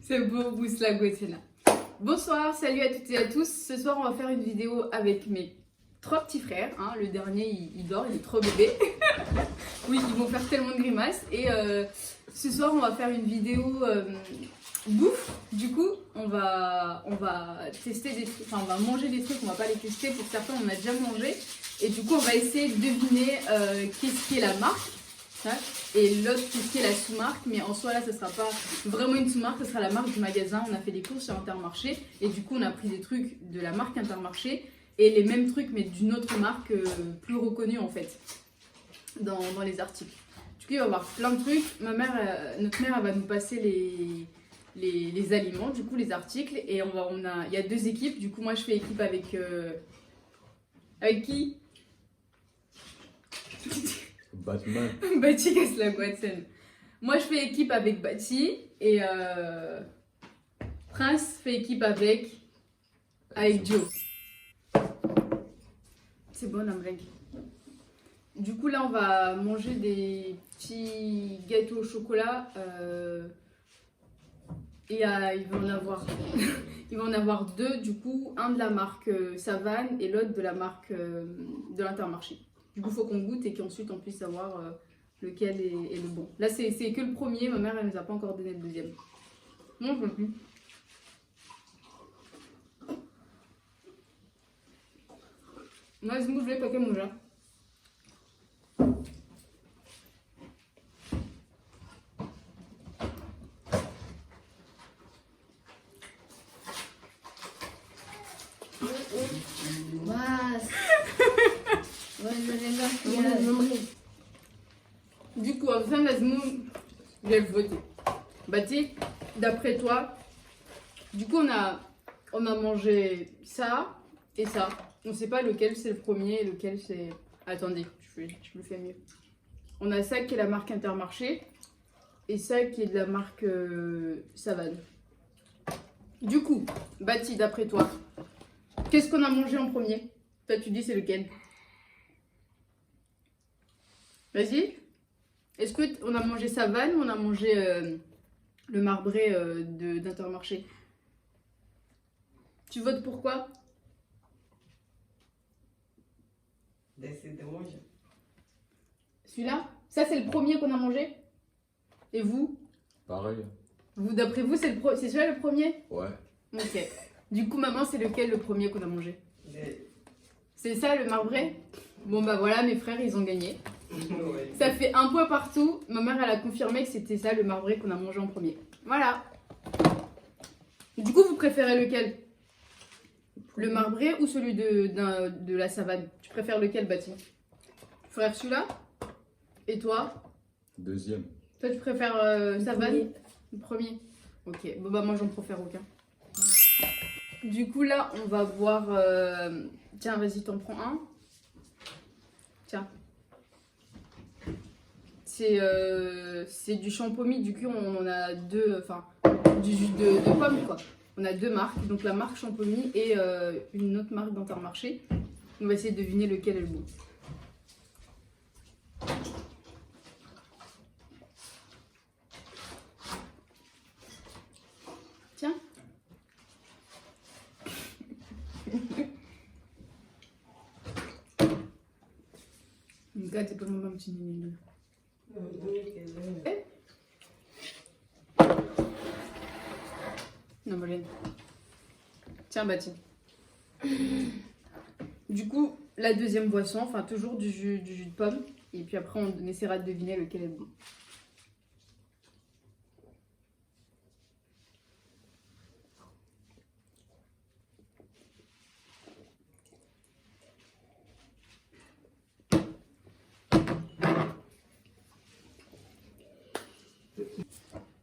C'est beau, Bousla Guetena. Bonsoir, salut à toutes et à tous. Ce soir, on va faire une vidéo avec mes 3 petits frères. Hein. Le dernier, il dort, il est trop bébé. Oui, ils vont faire tellement de grimaces. Et ce soir, on va faire une vidéo bouffe. Du coup, on va tester des trucs. Enfin, on va manger des trucs, on va pas les tester. Pour certains, on a déjà mangé. Et du coup, on va essayer de deviner qu'est-ce qui est la marque. Et l'autre, qu'est-ce qui est la sous-marque. Mais en soi, là, ce sera pas vraiment une sous-marque, ce sera la marque du magasin. On a fait des courses sur Intermarché. Et du coup, on a pris des trucs de la marque Intermarché. Et les mêmes trucs, mais d'une autre marque plus reconnue, en fait, dans les articles. Du coup, il va y avoir plein de trucs. Notre mère, elle va nous passer les aliments, du coup, les articles. Et il y a 2 équipes. Du coup, moi, je fais équipe avec... avec qui? Batman. Bati casse la boîte. Moi, je fais équipe avec Bati. Et Prince fait équipe avec Joe. C'est bon, Amreg. Du coup, là, on va manger des petits gâteaux au chocolat. Et il va en avoir... il va en avoir 2, du coup, un de la marque Savane et l'autre de la marque de l'Intermarché. Du coup, il faut qu'on goûte et qu'ensuite on puisse savoir lequel est le bon. Là, c'est que le premier, ma mère, elle nous a pas encore donné le deuxième. Non, je veux plus. Moi, je ne vais pas qu'à manger. Du coup, à la fin de la semaine, je vais voter. Bati, d'après toi, du coup, on a mangé ça et ça. On ne sait pas lequel c'est le premier et lequel c'est... Attendez, je le fais mieux. On a ça qui est la marque Intermarché et ça qui est de la marque Savane. Du coup, Bati, d'après toi, qu'est-ce qu'on a mangé en premier? Toi, tu dis c'est lequel? Vas-y. Est-ce qu'on a mangé Savane ou on a mangé le marbré d'Intermarché? Tu votes pour quoi? Décide de manger. Celui-là? Ça, c'est le premier qu'on a mangé? Et vous? Pareil. D'après vous, c'est celui-là le premier? Ouais. Ok. Du coup, maman, c'est lequel le premier qu'on a mangé? C'est ça, le marbré? Bon, bah voilà, mes frères, ils ont gagné. Ouais. Ça fait 1 point partout. Ma mère, elle a confirmé que c'était ça, le marbré qu'on a mangé en premier. Voilà. Du coup, vous préférez lequel? Le marbré ou celui de la Savane? Tu préfères lequel, Bati? Tu préfères celui-là? Et toi? Deuxième. Toi, tu préfères Savane? Le premier. Ok. Bon, bah moi, j'en préfère aucun. Du coup, là, on va voir... Tiens, vas-y, t'en prends un. Tiens. C'est du champomis, du coup on en a 2, enfin du jus de pomme quoi. On a 2 marques, donc la marque champomis et une autre marque d'Intermarché. On va essayer de deviner lequel est le bon. Tiens. Regarde, c'est pas mon petit nini. Non, Bolène. Tiens, Bati. Du coup, la deuxième boisson, enfin toujours du jus de pomme. Et puis après, on essaiera de deviner lequel est le bon.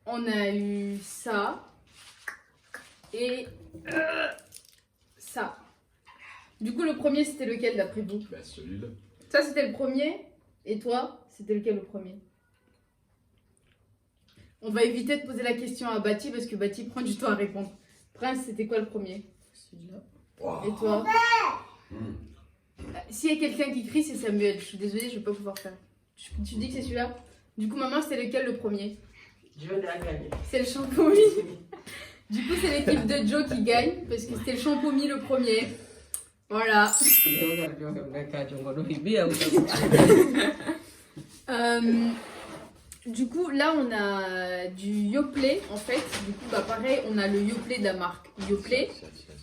On a eu ça et ça. Du coup, le premier, c'était lequel d'après vous? Bah, celui-là. Ça, c'était le premier. Et toi, c'était lequel le premier? On va éviter de poser la question à Bati parce que Bati prend du temps à répondre. Prince, c'était quoi le premier? Celui-là. Wow. Et toi? S'il y a quelqu'un qui crie, c'est Samuel. Je suis désolée, je vais pas pouvoir faire. Tu dis que c'est celui-là? Du coup, maman, c'était lequel le premier? Je vais la gagner. C'est le champomis. Du coup, c'est l'équipe de Joe qui gagne parce que c'était le champomis le premier. Voilà. Du coup, là, on a du Yoplait en fait. Du coup, bah pareil, on a le Yoplait de la marque Yoplait.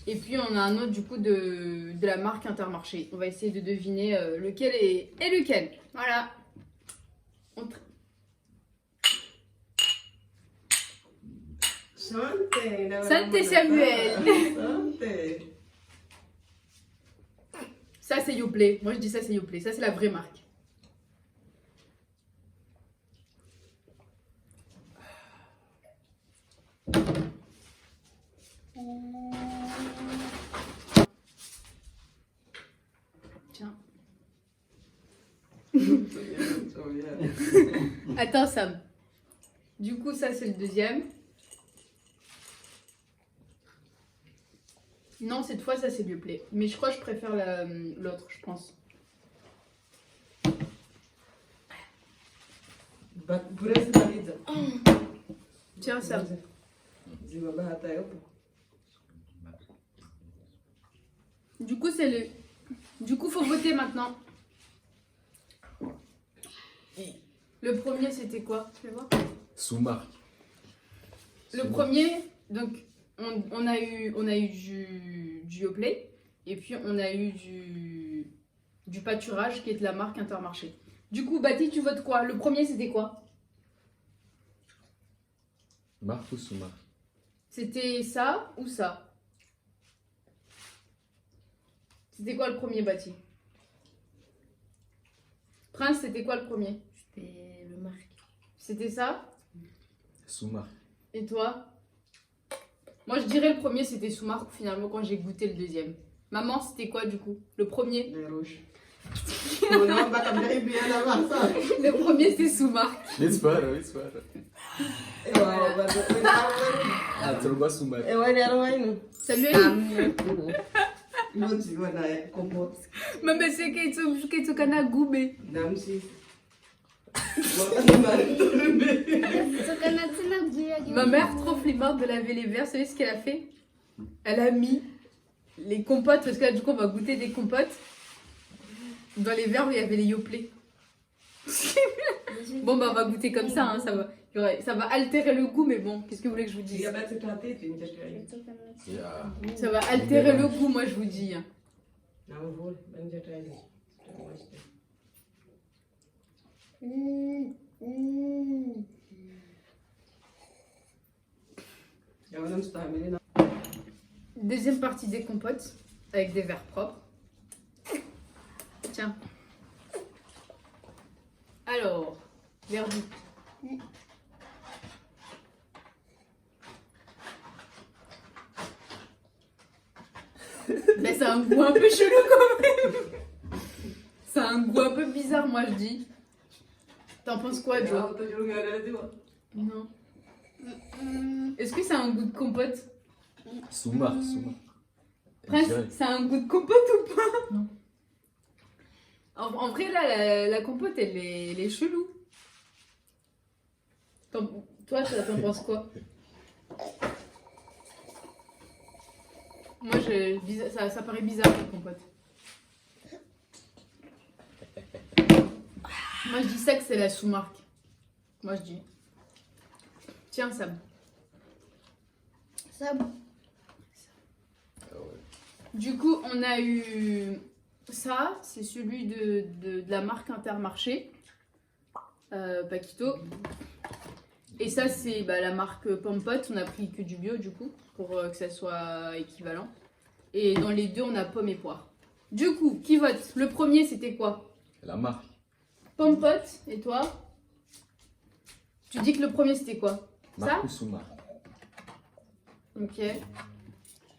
Et puis, on a un autre du coup de la marque Intermarché. On va essayer de deviner lequel est lequel. Voilà. Santé Samuel. Santé. Ça, c'est Yoplait. Moi, je dis ça, c'est Yoplait. Ça, c'est la vraie marque. Tiens. Attends, Sam. Du coup, ça, c'est le deuxième. Non, cette fois, ça, c'est Yoplait. Mais je crois que je préfère l'autre, je pense. Tiens, Sam. Du coup, c'est le... Du coup, faut voter maintenant. Le premier, c'était quoi? Tu veux voir? Sous-marque. Le premier, donc, on a eu du Yoplait. Et puis, on a eu du pâturage qui est de la marque Intermarché. Du coup, Bati, tu votes quoi? Le premier, c'était quoi? Marque ou sous-marque? C'était ça ou ça? C'était quoi le premier, Bati? Prince, c'était quoi le premier? C'était le marque. C'était ça? Sous-marque. Et toi? Moi, je dirais le premier, c'était sous marque finalement quand j'ai goûté le deuxième. Maman, c'était quoi du coup? Le premier? Les rouges. Non, bah, comme j'arrive bien à voir ça. Le premier, c'était sous marque. Espera. Ah, tu vois sous-marque. Samuel, L'autre, c'est quoi, là, compote. maman, c'est que tu kana goubé. Dame, si. Ma mère, trop flippante de laver les verres, vous savez ce qu'elle a fait? Elle a mis les compotes, parce que là, du coup, on va goûter des compotes dans les verres où il y avait les Yoplait. Bon, bah, on va goûter comme ça, hein, ça va altérer le goût, mais bon, qu'est-ce que vous voulez que je vous Il dise? y a pas de tête, une question. Yeah. Ça va altérer le goût, moi, je vous dis. Hein. Non, vol, ben, je t'ai dit. Il y a un homme, c'est pas amené, non. Deuxième partie des compotes, avec des verres propres. Tiens. Alors, verdict. Mais ça a un goût un peu chelou quand même. Ça a un goût un peu bizarre, moi je dis. T'en penses quoi, Joe? Non. Est-ce que ça a un goût de compote? Sous-marque. Prince, Je dirais. ça a un goût de compote ou pas? Non. En vrai, là, la compote, elle est chelou. Toi, t'en penses quoi? Moi, ça paraît bizarre, la compote. Moi, je dis ça que c'est la sous-marque. Moi, je dis. Tiens, Sam. Sam. Ah ouais. Du coup, on a eu ça, c'est celui de la marque Intermarché, Paquito. Et ça, c'est la marque Pompot. On a pris que du bio, du coup, pour que ça soit équivalent. Et dans les deux, on a pomme et poire. Du coup, qui vote? Le premier, c'était quoi? La marque. Pompot. Et toi? Tu dis que le premier, c'était quoi? Marque ou sous-marque? Ok.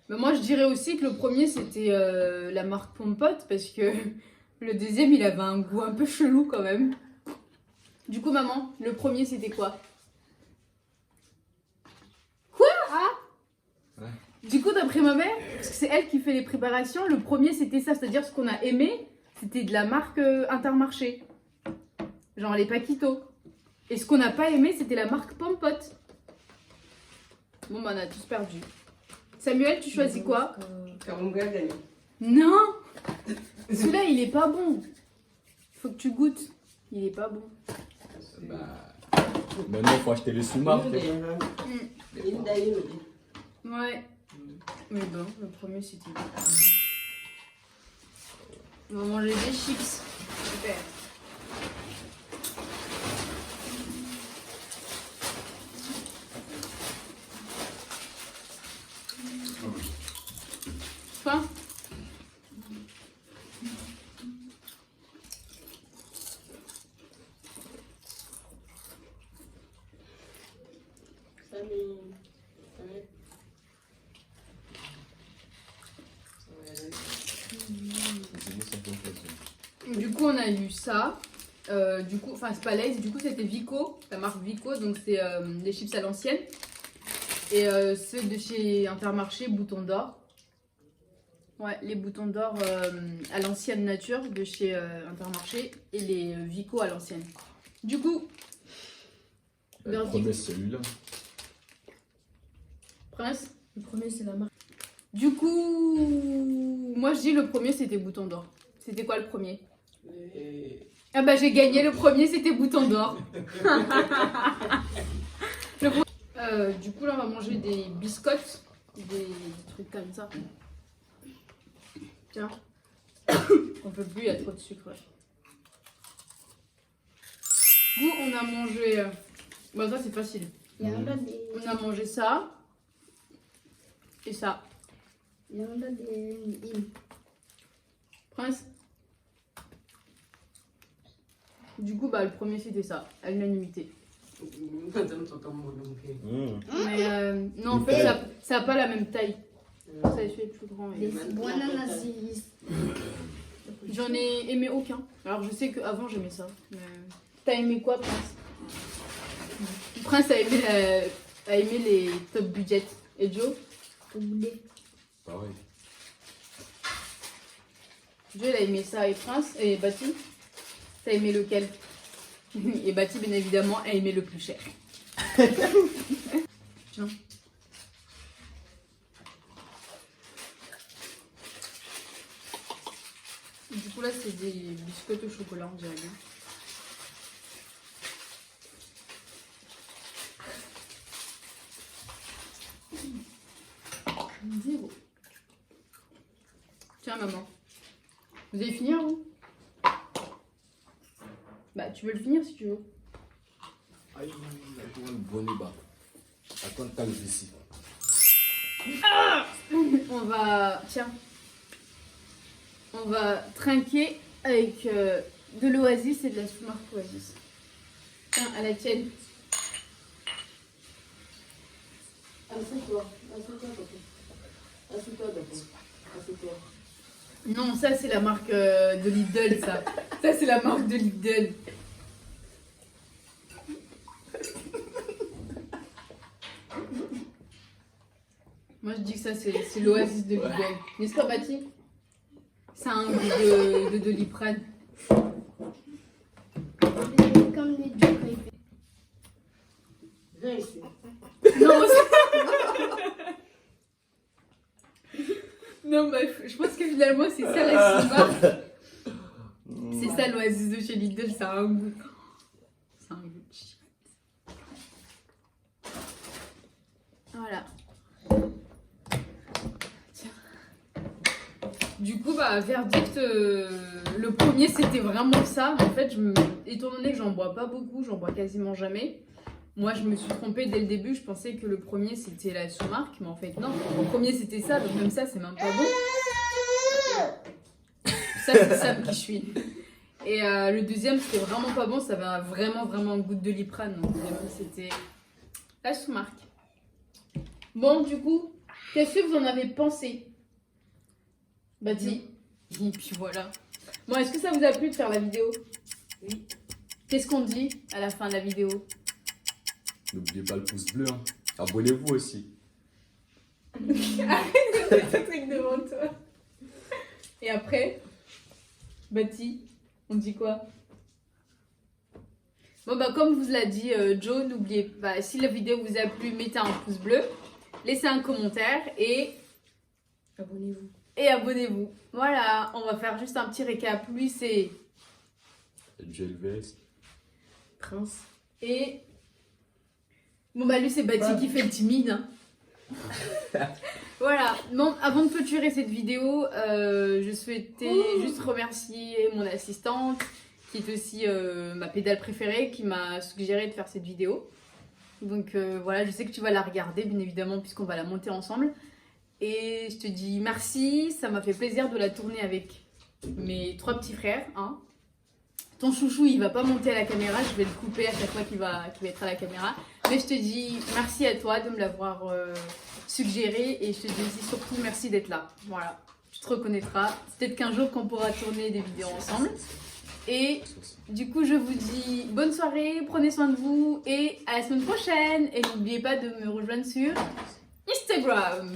Mais moi, je dirais aussi que le premier, c'était la marque Pompot, parce que le deuxième, il avait un goût un peu chelou quand même. Du coup, maman, le premier, c'était quoi? Quoi? Ah Ouais. Du coup, d'après ma mère, parce que c'est elle qui fait les préparations, le premier, c'était ça, c'est-à-dire ce qu'on a aimé, c'était de la marque Intermarché. Genre les Paquito. Et ce qu'on n'a pas aimé, c'était la marque Pompote. Bon, bah, on a tous perdu. Samuel, tu choisis quoi? Kamunga a gagné. Non! Celui-là, il est pas bon. Faut que tu goûtes. Il est pas bon. Bah, maintenant, il faut acheter les sous-marques. Ouais. Mais bon, le premier, c'était... On va manger des chips. Super. Faim? Du coup, on a eu ça. Du coup, enfin, c'est pas Lay's, du coup, c'était Vico, la marque Vico, donc c'est des chips à l'ancienne. Et ceux de chez Intermarché, Bouton d'Or. Ouais, les Boutons d'Or à l'ancienne nature de chez Intermarché et les Vico à l'ancienne. Du coup, Le premier, c'est celui-là. Prince, le premier, c'est la marque. Du coup, moi je dis le premier, c'était Bouton d'Or. C'était quoi le premier? Ah bah j'ai gagné, le premier c'était Bouton d'Or. Du coup là on va manger des biscottes, des trucs comme ça. Tiens, on peut plus, il y a trop de sucre. Ouais. Du coup on a mangé, bah ça c'est facile. Il y en a des... On a mangé ça et ça. Il y en a des... Prince. Du coup, bah, le premier c'était ça, à l'unanimité. Mais non, en fait, ça n'a pas la même taille. Ça est plus grand. Des bananas. J'en ai aimé aucun. Alors, je sais qu'avant j'aimais ça. Mais... T'as aimé quoi, Prince? Prince a aimé les top budget. Et Joe? Pareil. Joe, il a aimé ça. Et Prince? Et Bati? T'as aimé lequel? Et Bati, bien évidemment, a aimé le plus cher. Tiens. Du coup, là, c'est des biscottes au chocolat, on dirait bien. Zéro. Tiens, maman. Vous allez finir, vous? Bah, tu veux le finir si tu veux. Aïe, un bon débat. Attends, t'as le ici. On va... Tiens. On va trinquer avec de l'Oasis et de la sous-marque Oasis. Tiens, à la tienne. Assieds-toi, papa. Assieds-toi d'abord. Assieds-toi. Non, ça c'est la marque de Lidl, ça. Ça c'est la marque de Lidl. Moi je dis que ça c'est l'Oasis de Lidl. N'est-ce pas, Bati? Ça a un goût de Doliprane. Comme les jokes. Viens ici. Non, non, bah, je pense que finalement c'est ça la sous-marque. C'est ça l'Oasis de chez Lidl, ça a un goût. C'est un goût de shit. Voilà. Tiens. Du coup, bah, verdict, le premier c'était vraiment ça. En fait, étant donné que j'en bois pas beaucoup, j'en bois quasiment jamais. Moi, je me suis trompée dès le début. Je pensais que le premier c'était la sous-marque, mais en fait, non. Le premier c'était ça, donc même ça, c'est même pas bon. Ça, c'est Sam qui suis. Et le deuxième, c'était vraiment pas bon. Ça avait vraiment un goût de Doliprane. Donc, vraiment, c'était la sous-marque. Bon, du coup, qu'est-ce que vous en avez pensé? Bati. Et puis voilà. Bon, est-ce que ça vous a plu de faire la vidéo? Oui. Qu'est-ce qu'on dit à la fin de la vidéo? N'oubliez pas le pouce bleu. Hein. Abonnez-vous aussi. Arrête ce truc devant toi. Et après, Bati, on dit quoi? Bon bah comme vous l'a dit Joe, n'oubliez pas, si la vidéo vous a plu, mettez un pouce bleu, laissez un commentaire et Abonnez-vous. abonnez-vous. Voilà, on va faire juste un petit récap. Lui c'est Jelves. Prince. et bon bah lui c'est Bati qui fait le timide. Hein. Voilà, bon, avant de clôturer cette vidéo, je souhaitais juste remercier mon assistante qui est aussi ma pédale préférée qui m'a suggéré de faire cette vidéo. Donc voilà, je sais que tu vas la regarder bien évidemment puisqu'on va la monter ensemble. Et je te dis merci, ça m'a fait plaisir de la tourner avec mes 3 petits frères. Hein. Ton chouchou il va pas monter à la caméra, je vais le couper à chaque fois qu'il va être à la caméra. Mais je te dis merci à toi de me l'avoir suggéré et je te dis aussi surtout merci d'être là. Voilà, tu te reconnaîtras. C'est peut-être qu'un jour qu'on pourra tourner des vidéos ensemble. Et du coup je vous dis bonne soirée, prenez soin de vous et à la semaine prochaine. Et n'oubliez pas de me rejoindre sur Instagram.